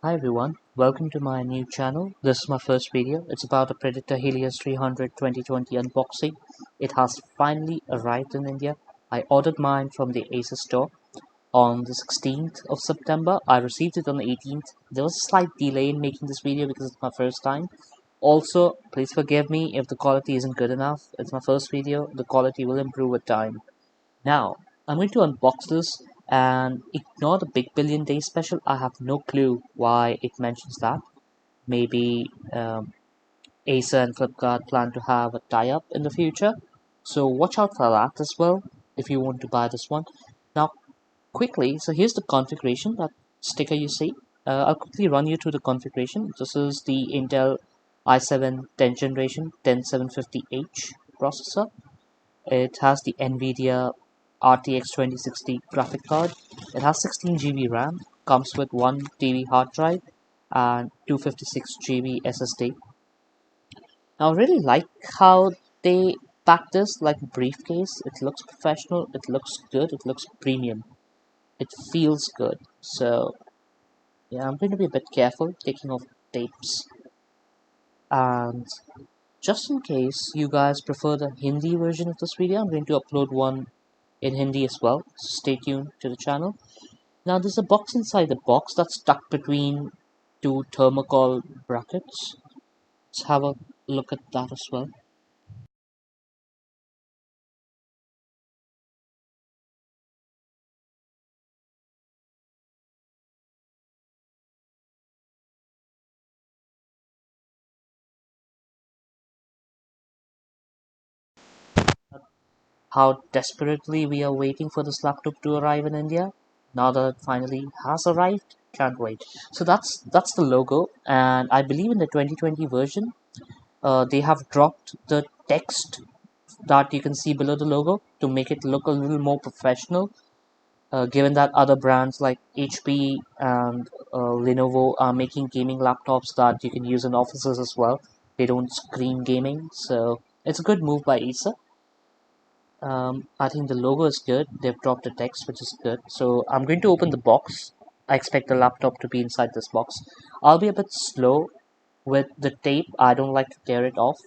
Hi everyone, welcome to my new channel. This is my first video. It's about a Predator Helios 300 2020 unboxing. It has finally arrived in India. I ordered mine from the Acer store on the 16th of September. I received it on the 18th. There was a slight delay in making this video because it's my first time. Also, please forgive me if the quality isn't good enough. It's my first video. The quality will improve with time. Now, I'm going to unbox this and ignore the Big Billion Day special. I have no clue why it mentions that. Maybe Acer and Flipkart plan to have a tie-up in the future. So watch out for that as well if you want to buy this one. Now, quickly, so here's the configuration, that sticker you see. I'll quickly run you through the configuration. This is the Intel i7 10th generation 10750H processor. It has the NVIDIA RTX 2060 graphic card. It has 16 GB RAM, comes with 1 TB hard drive and 256 GB SSD. Now I really like how they pack this like a briefcase. It looks professional, it looks good, it looks premium. It feels good. So yeah, I'm going to be a bit careful taking off tapes. And just in case you guys prefer the Hindi version of this video, I'm going to upload one in Hindi as well. So stay tuned to the channel. Now there's a box inside the box that's stuck between two thermocol brackets. Let's have a look at that as well. How desperately we are waiting for this laptop to arrive in India. Now that it finally has arrived, can't wait. So that's the logo, and I believe in the 2020 version, they have dropped the text that you can see below the logo to make it look a little more professional. Given that other brands like HP and Lenovo are making gaming laptops that you can use in offices as well, they don't scream gaming, so it's a good move by Acer. I think the logo is good. They've dropped the text, which is good. So I'm going to open the box. I expect the laptop to be inside this box. I'll be a bit slow with the tape. I don't like to tear it off.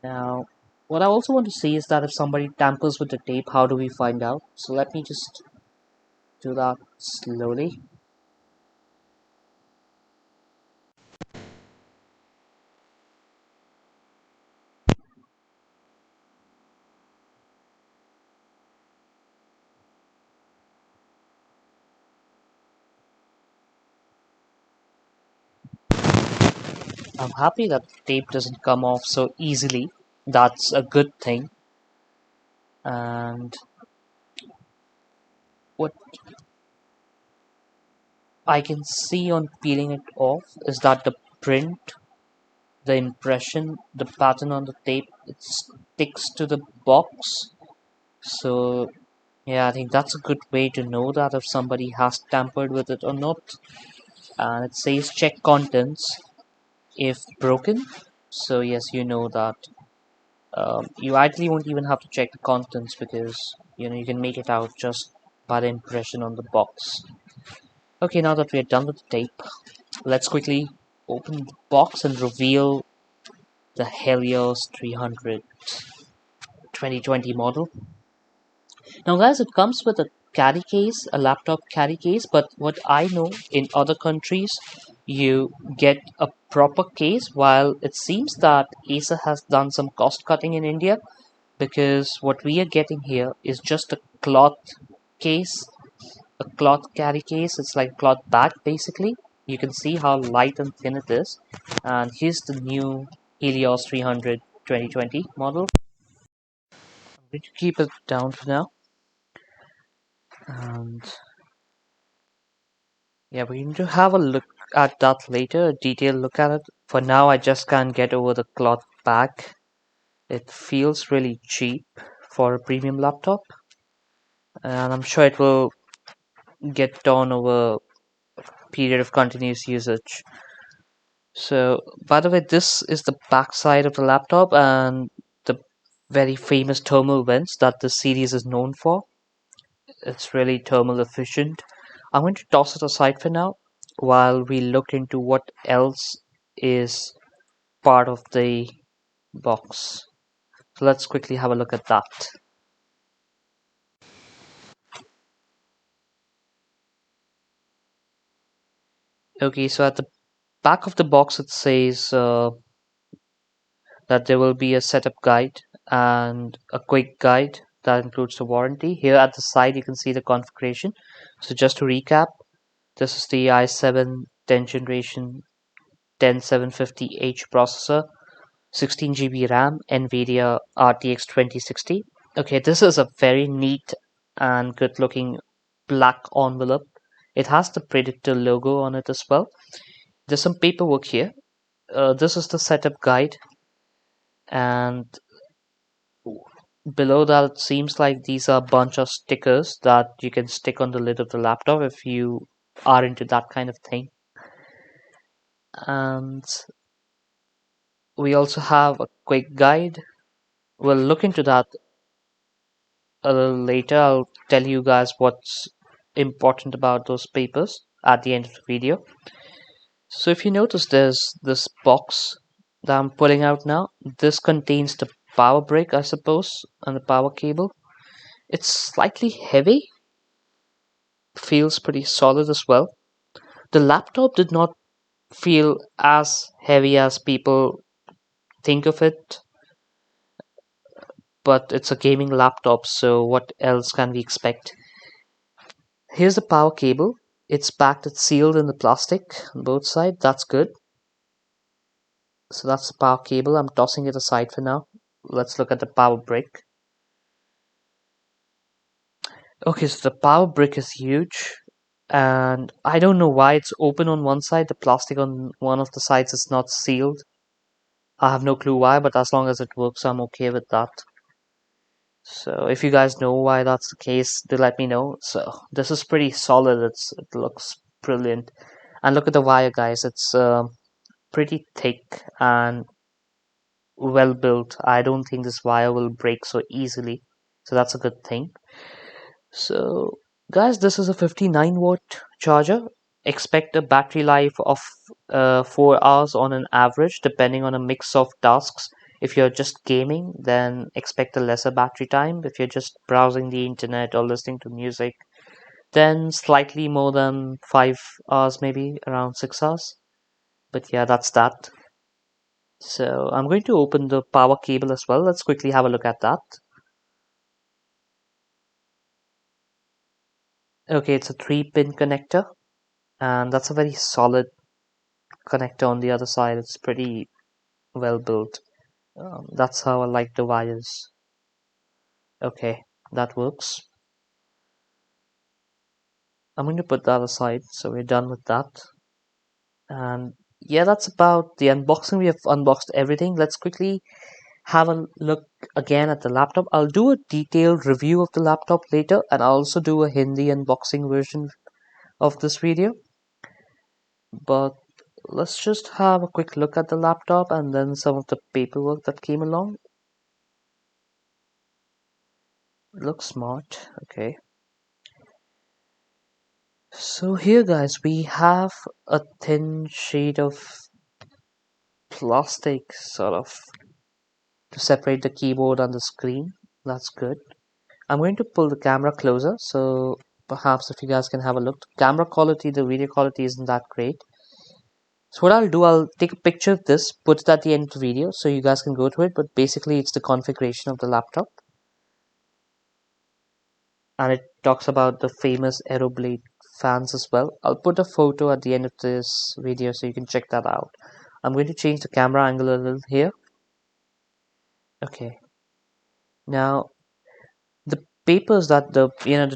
Now, what I also want to see is that if somebody tampers with the tape, how do we find out? So let me just do that slowly. I'm happy that the tape doesn't come off so easily. That's a good thing. And what I can see on peeling it off is that the print, the impression, the pattern on the tape, it sticks to the box. So yeah, I think that's a good way to know that if somebody has tampered with it or not. And it says check contents if broken. So yes, you know that you ideally won't even have to check the contents because you can make it out just by the impression on the box. Okay, now that we are done with the tape, let's quickly open the box and reveal the Helios 300 2020 model. Now guys, it comes with a carry case, a laptop carry case, but what I know in other countries, you get a proper case, while it seems that Acer has done some cost cutting in India, because what we are getting here is just a cloth case, a cloth carry case. It's like a cloth bag basically. You can see how light and thin it is. And here's the new Helios 300 2020 model. I'm going to keep it down for now. And yeah, we're going to have a look at that later, a detailed look at it. For now, I just can't get over the cloth bag. It feels really cheap for a premium laptop, and I'm sure it will get torn over a period of continuous usage. So, by the way, this is the back side of the laptop and the very famous thermal vents that this series is known for. It's really thermal efficient. I'm going to toss it aside for now. while we look into what else is part of the box. So let's quickly have a look at that. Okay, so at the back of the box it says that there will be a setup guide and a quick guide that includes the warranty. Here at the side you can see the configuration. So just to recap, this is the i7 10th generation 10750H processor, 16 GB RAM, NVIDIA RTX 2060. Okay, this is a very neat and good looking black envelope. It has the Predator logo on it as well. There's some paperwork here. This is the setup guide, and below that it seems like these are a bunch of stickers that you can stick on the lid of the laptop if you are into that kind of thing. And we also have a quick guide. We'll look into that a little later. I'll tell you guys what's important about those papers at the end of the video. So if you notice, there's this box that I'm pulling out now. This contains the power brick, I suppose, and the power cable. It's slightly heavy, feels pretty solid as well. The laptop did not feel as heavy as people think of it, but it's a gaming laptop, so what else can we expect? Here's the power cable. It's packed, it's sealed in the plastic on both sides. That's good. So that's the power cable. I'm tossing it aside for now. Let's look at the power brick. Okay, so the power brick is huge, and I don't know why it's open on one side. The plastic on one of the sides is not sealed. I have no clue why, but as long as it works, I'm okay with that. So if you guys know why that's the case, do let me know. So this is pretty solid. It looks brilliant. And look at the wire, guys. It's pretty thick and well built. I don't think this wire will break so easily. So that's a good thing. So guys, this is a 59-watt charger. Expect a battery life of 4 hours on an average, depending on a mix of tasks. If you're just gaming, then expect a lesser battery time. If you're just browsing the internet or listening to music, then slightly more than 5 hours, maybe around 6 hours. But yeah, that's that. So I'm going to open the power cable as well. Let's quickly have a look at that. Okay, it's a 3-pin connector, and that's a very solid connector on the other side. It's pretty well built. That's how I like the wires. Okay, that works. I'm going to put that aside, so we're done with that. And yeah, that's about the unboxing. We have unboxed everything. Let's quickly have a look again at the laptop. I'll do a detailed review of the laptop later, and I'll also do a Hindi unboxing version of this video. But let's just have a quick look at the laptop and then some of the paperwork that came along. It looks smart. Okay. So here guys, we have a thin sheet of plastic sort of to separate the keyboard and the screen. That's good. I'm going to pull the camera closer, so perhaps if you guys can have a look. The camera quality, the video quality isn't that great. So what I'll do, I'll take a picture of this, put it at the end of the video so you guys can go to it, but basically it's the configuration of the laptop. And it talks about the famous Aeroblade fans as well. I'll put a photo at the end of this video so you can check that out. I'm going to change the camera angle a little here. Okay. Now, the papers that the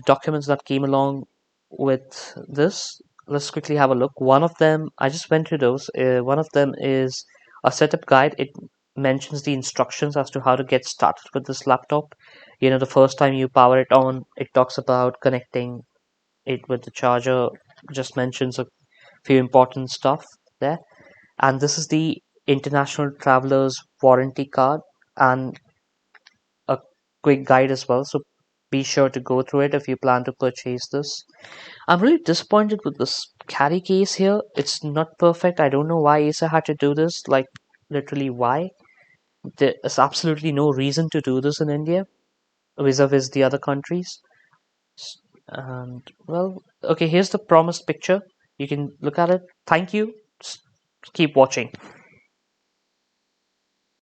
documents that came along with this, let's quickly have a look. One of them, I just went through those. One of them is a setup guide. It mentions the instructions as to how to get started with this laptop. The first time you power it on, it talks about connecting it with the charger, just mentions a few important stuff there. And this is the international traveler's warranty card and a quick guide as well. So be sure to go through it if you plan to purchase this. I'm really disappointed with this carry case here. It's not perfect. I don't know why Acer had to do this. Like, literally, why? There is absolutely no reason to do this in India vis-a-vis the other countries. And well, okay, here's the promised picture. You can look at it. Thank you. Keep watching.